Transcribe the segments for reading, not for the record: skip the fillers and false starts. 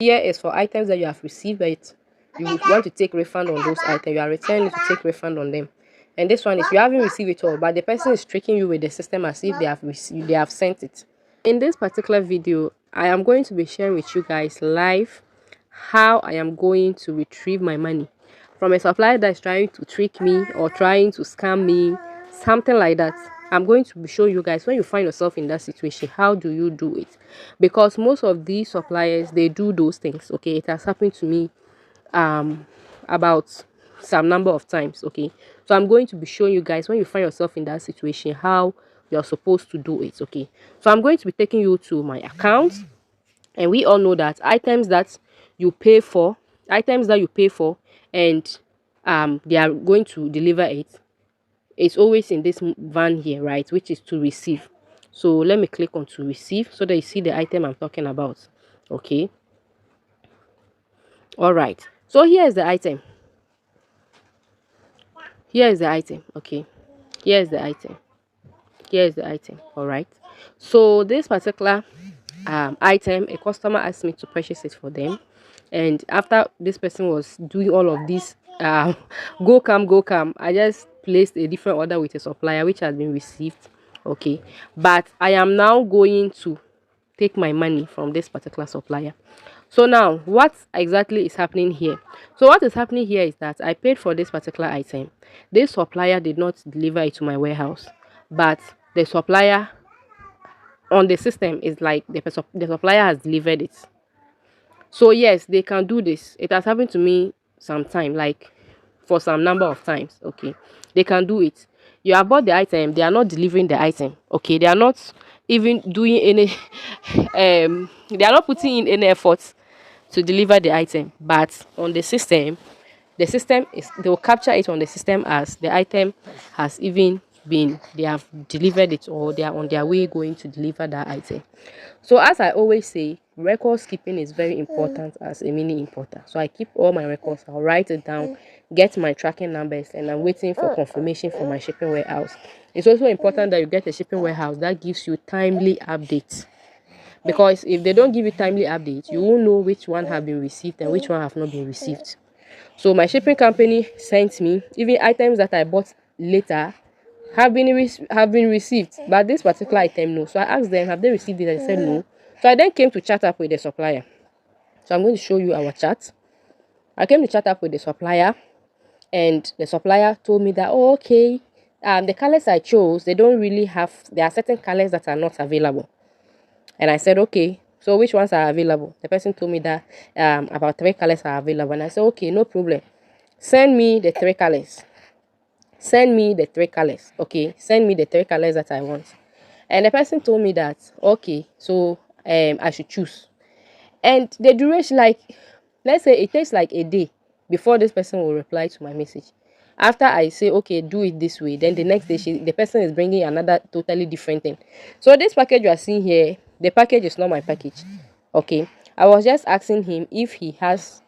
Here is for items that you have received, but you would want to take refund on those items. You are returning to take refund on them. And this one is you haven't received it all, but the person is tricking you with the system as if they have sent it. In this particular video, I am going to be sharing with you guys live how I am going to retrieve my money from a supplier that is trying to trick me or trying to scam me, something like that. I'm going to show you guys when you find yourself in that situation, how do you do it? Because most of these suppliers, they do those things. Okay, it has happened to me about some number of times. Okay, so I'm going to be showing you guys when you find yourself in that situation how you're supposed to do it. Okay, so I'm going to be taking you to my account, and we all know that items that you pay for and they are going to deliver it, it's always in this van here, right, which is to receive. So let me click on to receive so that you see the item I'm talking about. Okay, all right, so here's the item. Okay, here's the item. All right, so this particular item, a customer asked me to purchase it for them, and after this person was doing all of this go come, I just placed a different order with a supplier which has been received. Okay, but I am now going to take my money from this particular supplier. So now what exactly is happening here? So what is happening here is that I paid for this particular item. This supplier did not deliver it to my warehouse, but the supplier on the system is like the supplier has delivered it. So yes, they can do this. It has happened to me sometime, like for some number of times. Okay, they can do it. You have bought the item, they are not delivering the item. Okay, they are not even doing any they are not putting in any effort to deliver the item, but on the system is, they will capture it on the system as the item has even been, they have delivered it, or they are on their way going to deliver that item. So as I always say, records keeping is very important as a mini importer. So I keep all my records, I'll write it down, get my tracking numbers, and I'm waiting for confirmation from my shipping warehouse. It's also important that you get a shipping warehouse that gives you timely updates, because if they don't give you timely updates, you won't know which one have been received and which one have not been received. So my shipping company sent me even items that I bought later have been received, but this particular item no. So I asked them, have they received it? They said no. So I then came to chat up with the supplier. So I'm going to show you our chat. I came to chat up with the supplier, and the supplier told me that, oh, okay, the colors I chose, they don't really have, there are certain colors that are not available. And I said, okay, so which ones are available? The person told me that about 3 colors are available. And I said, okay, no problem. Send me the 3 colors. Okay, send me the 3 colors that I want. And the person told me that, okay, so I should choose. And the duration, like, let's say it takes like a day before this person will reply to my message. After I say, okay, do it this way, then the next day the person is bringing another totally different thing. So this package you are seeing here, the package is not my package. Okay, I was just asking him if he has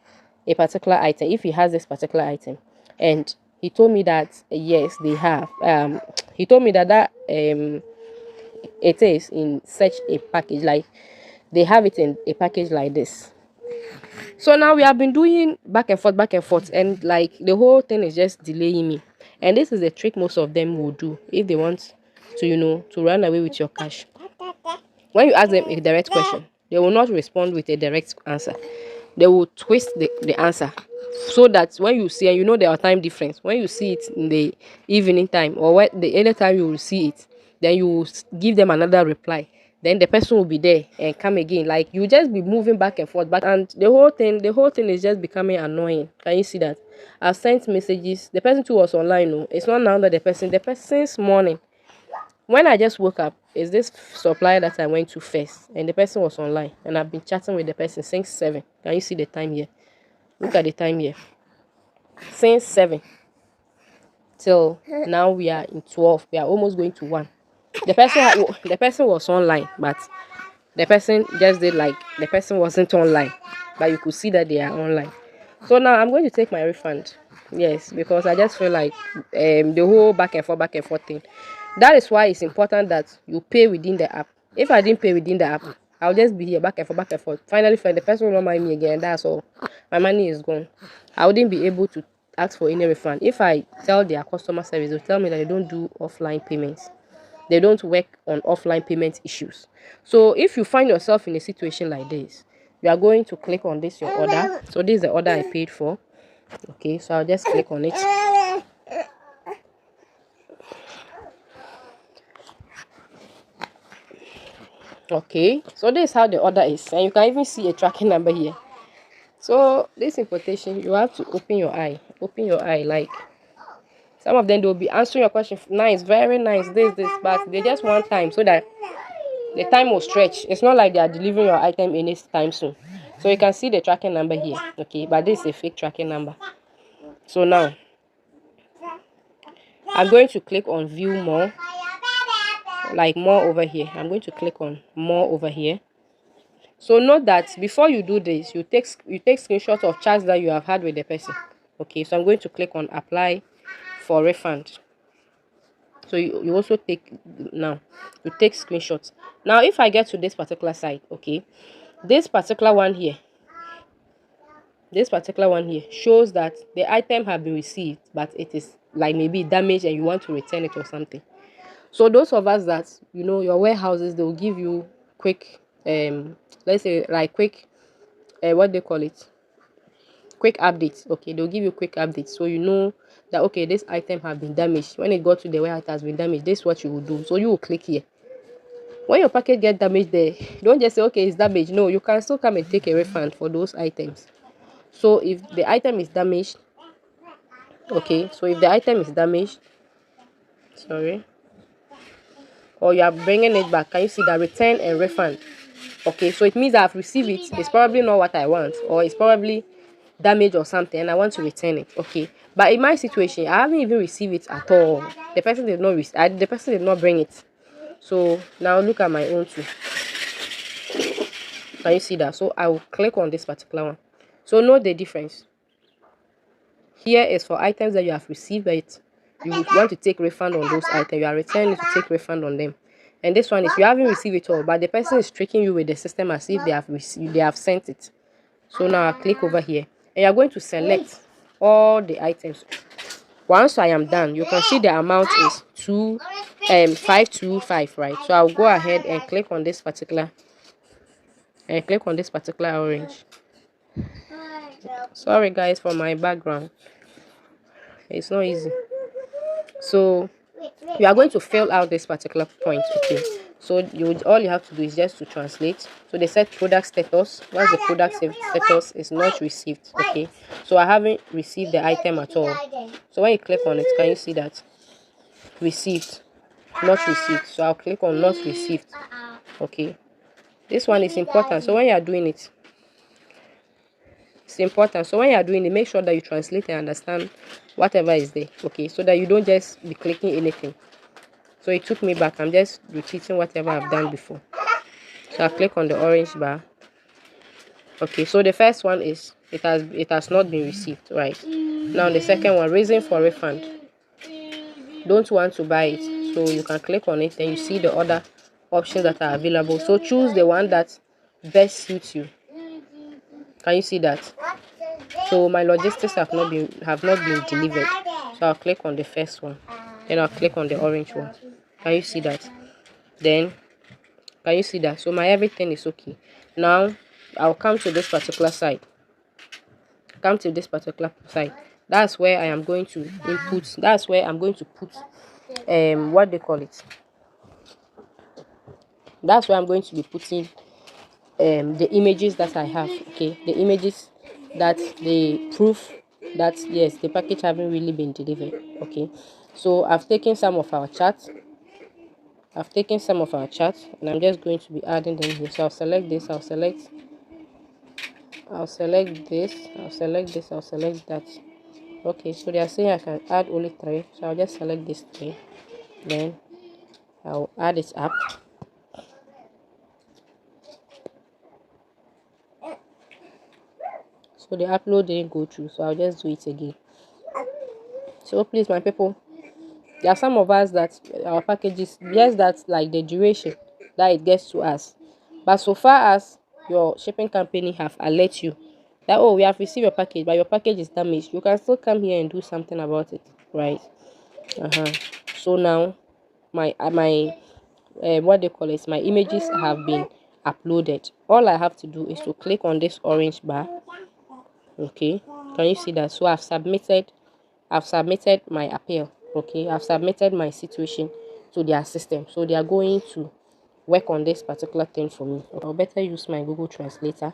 a particular item, if he has this particular item, and he told me that yes, they have. He told me that it is in such a package, like they have it in a package like this. So now we have been doing back and forth, and like the whole thing is just delaying me. And this is the trick most of them will do if they want to, to run away with your cash. When you ask them a direct question, they will not respond with a direct answer. They will twist the answer so that when you see, and you know there are time difference, when you see it in the evening time or when the any time you will see it, then you will give them another reply. Then the person will be there and come again. Like you just be moving back and forth, and the whole thing is just becoming annoying. Can you see that? I've sent messages. The person too was online. No, it's not now that the person's morning. When I just woke up, is this supplier that I went to first, and the person was online, and I've been chatting with the person since 7. Can you see the time here? Look at the time here. Since 7 till now we are in 12. We are almost going to 1. The person was online, but the person just did like the person wasn't online, but you could see that they are online. So now I'm going to take my refund. Yes, because I just feel like the whole back and forth thing. That is why it's important that you pay within the app. If I didn't pay within the app, I'll just be here back and forth, back and forth. Finally, for the person will not mind me again. That's all. My money is gone. I wouldn't be able to ask for any refund. If I tell their customer service, they'll tell me that they don't do offline payments. They don't work on offline payment issues. So if you find yourself in a situation like this, you are going to click on this, your order. So this is the order I paid for. Okay, so I'll just click on it. Okay, so this is how the order is, and you can even see a tracking number here. So this importation, you have to open your eye, like some of them, they'll be answering your question nice, very nice, this, but they just want time so that the time will stretch. It's not like they are delivering your item any time soon. So you can see the tracking number here. Okay, but this is a fake tracking number. So now I'm going to click on view more, like more over here. I'm going to click on more over here. So note that before you do this, you take screenshot of chats that you have had with the person. Okay, so I'm going to click on apply for refund. So you also take, now you take screenshots. Now if I get to this particular site, okay, this particular one here shows that the item have been received, but it is like maybe damaged and you want to return it or something. So those of us that, you know, your warehouses, they will give you quick let's say like quick what they call it, quick updates. Okay, they'll give you quick updates, so you know that okay, this item have been damaged. When it got to the warehouse, it has been damaged. This is what you will do. So you will click here. When your package get damaged there, don't just say okay, it's damaged. No, you can still come and take a refund for those items. So if the item is damaged, okay, so if the item is damaged, sorry, or you are bringing it back, can you see that return and refund? Okay, so it means I've received it. It's probably not what I want, or it's probably damaged or something, and I want to return it. Okay, but in my situation, I haven't even received it at all. The person did not bring it. So now look at my own too. Can you see that? So I will click on this particular one. So note the difference. Here is for items that you have received, but you want to take refund on those items. You are returning to take refund on them. And this one is you haven't received it all, but the person is tricking you with the system as if they have sent it. So now I click over here, and you are going to select all the items. Once I am done, you can see the amount is 525, right? So I'll go ahead and click on this particular orange. Sorry guys for my background, it's not easy. So you are going to fill out this particular point. Okay, so all you have to do is just to translate. So they said product status. Once the product status is not received, okay, so I haven't received the item at all. So when you click on it, can you see that received, not received? So I'll click on not received. Okay, this one is important. So when you are doing it, it's important. So when you are doing it, make sure that you translate and understand whatever is there. Okay, so that you don't just be clicking anything. So it took me back. I'm just repeating whatever I've done before. So I click on the orange bar. Okay, so the first one is it has not been received, right? Now the second one, reason for refund. Don't want to buy it. So you can click on it and you see the other options that are available. So choose the one that best suits you. Can you see that? So my logistics have not been delivered. So I'll click on the first one. Then I'll click on the orange one. Can you see that? Then can you see that? So my everything is okay. Now I'll come to this particular side. That's where I am going to input. That's where I'm going to put what they call it. That's where I'm going to be putting the images that I have. Okay, the images that they prove that yes, the package haven't really been delivered. Okay, so I've taken some of our charts. And I'm just going to be adding them here. So I'll select this, I'll select this, I'll select that. Okay, so they are saying I can add only 3, so I'll just select this 3. Then I'll add it up. So the upload didn't go through, so I'll just do it again. So please, my people, there are some of us that our packages, yes, that's like the duration that it gets to us. But so far as your shipping company have alert you that, oh, we have received your package, but your package is damaged, you can still come here and do something about it, right? So now my what they call it, my images have been uploaded. All I have to do is to click on this orange bar. Okay, can you see that? So I've submitted my appeal. Okay, I've submitted my situation to their system, so they are going to work on this particular thing for me. I'll better use my Google Translator.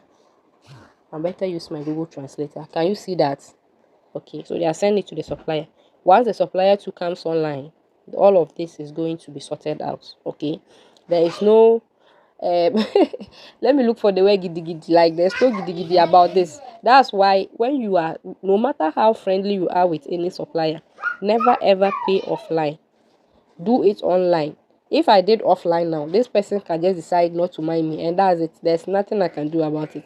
Can you see that? Okay, so they are sending it to the supplier. Once the supplier too comes online, all of this is going to be sorted out. Okay, there is no let me look for the word giddy giddy. Like, there's no giddy giddy about this. That's why when you are, no matter how friendly you are with any supplier, never ever pay offline. Do it online. If I did offline now, this person can just decide not to mind me, and that's it. There's nothing I can do about it.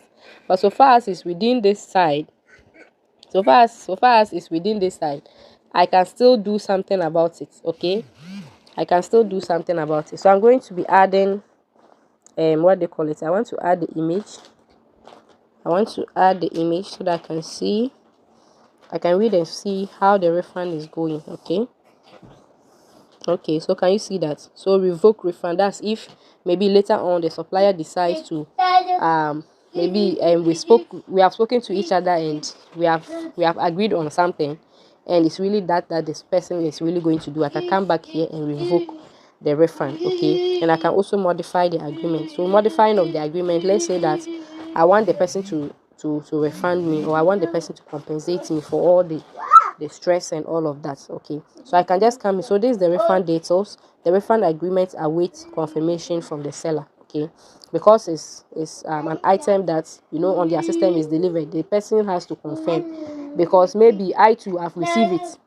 But so far as it's within this side, it's within this side, I can still do something about it. Okay, I can still do something about it. So I'm going to be adding what they call it. I want to add the image. So that I can read and see how the refund is going. Okay, so can you see that? So revoke refund, that's if maybe later on the supplier decides to maybe we have spoken to each other, and we have agreed on something, and it's really that this person is really going to do. I can come back here and revoke the refund. Okay, and I can also modify the agreement. So modifying of the agreement, let's say that I want the person to refund me, or I want the person to compensate me for all the stress and all of that. Okay, so I can just come in. So this is the refund details. The refund agreement awaits confirmation from the seller. Okay, because it's an item that, you know, on their system is delivered, the person has to confirm, because maybe I too have received it,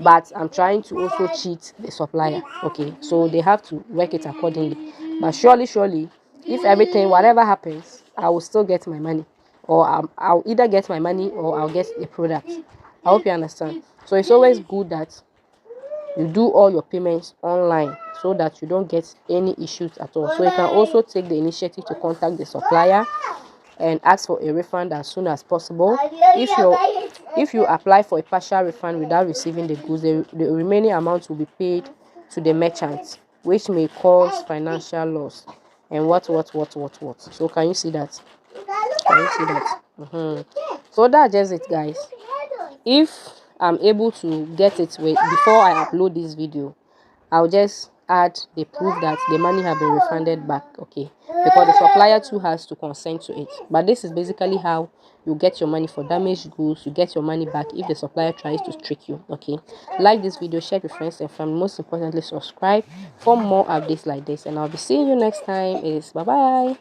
but I'm trying to also cheat the supplier. Okay, so they have to work it accordingly. But surely, if everything, whatever happens, I will still get my money, or I'll either get my money or I'll get the product. I hope you understand. So it's always good that you do all your payments online, so that you don't get any issues at all. So you can also take the initiative to contact the supplier and ask for a refund as soon as possible. If you apply for a partial refund without receiving the goods, the remaining amount will be paid to the merchant, which may cause financial loss. And what. So can you see that? So that's just it, guys. If I'm able to get it before I upload this video, I'll just add the proof that the money have been refunded back. Okay, because the supplier too has to consent to it. But this is basically how you get your money for damaged goods. You get your money back if the supplier tries to trick you. Okay, like this video, share with friends and family. Most importantly, subscribe for more updates like this, and I'll be seeing you next time. Bye bye.